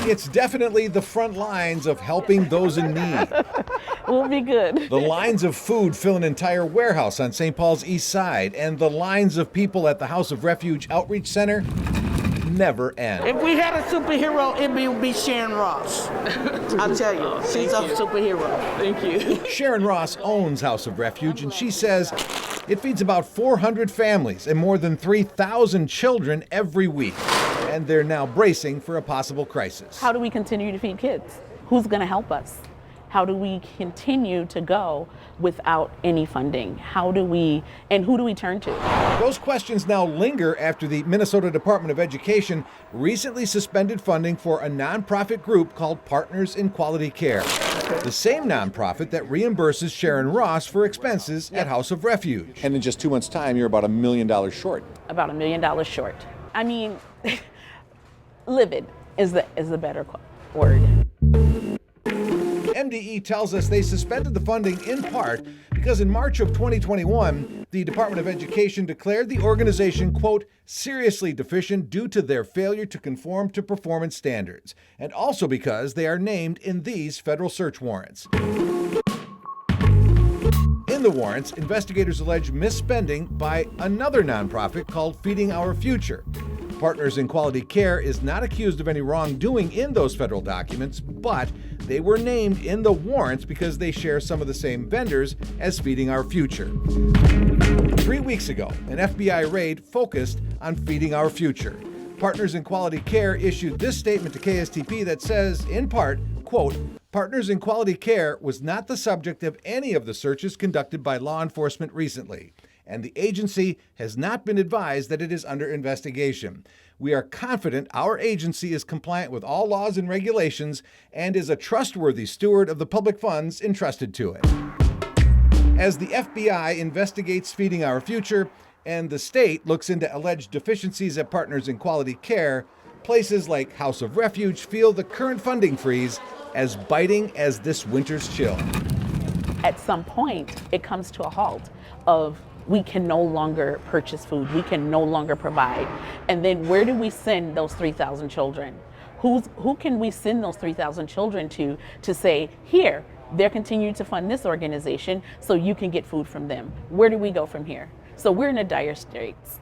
It's definitely the front lines of helping those in need. We'll be good. The lines of food fill an entire warehouse on St. Paul's East Side, and the lines of people at the House of Refuge Outreach Center never end. If we had a superhero, it would be Sharon Ross. I'll tell you, she's a superhero. Thank you. Sharon Ross owns House of Refuge, and she says it feeds about 400 families and more than 3,000 children every week. And they're now bracing for a possible crisis. How do we continue to feed kids? Who's going to help us? How do we continue to go without any funding? Who do we turn to? Those questions now linger after the Minnesota Department of Education recently suspended funding for a nonprofit group called Partners in Quality Care. The same nonprofit that reimburses Sharon Ross for expenses at House of Refuge. And in just 2 months' time, you're about $1 million short. About $1 million short. I mean, livid is the better word. MDE tells us they suspended the funding in part because in March of 2021, the Department of Education declared the organization, quote, seriously deficient due to their failure to conform to performance standards, and also because they are named in these federal search warrants. In the warrants, investigators allege misspending by another nonprofit called Feeding Our Future. Partners in Quality Care is not accused of any wrongdoing in those federal documents, but they were named in the warrants because they share some of the same vendors as Feeding Our Future. 3 weeks ago, an FBI raid focused on Feeding Our Future. Partners in Quality Care issued this statement to KSTP that says, in part, quote, Partners in Quality Care was not the subject of any of the searches conducted by law enforcement recently, and the agency has not been advised that it is under investigation. We are confident our agency is compliant with all laws and regulations and is a trustworthy steward of the public funds entrusted to it. As the FBI investigates Feeding Our Future and the state looks into alleged deficiencies at Partners in Quality Care, places like House of Refuge feel the current funding freeze as biting as this winter's chill. At some point, it comes to a halt of we can no longer purchase food, we can no longer provide. And then where do we send those 3,000 children? Who can we send those 3,000 children to say, here, they're continuing to fund this organization so you can get food from them? Where do we go from here? So we're in a dire straits.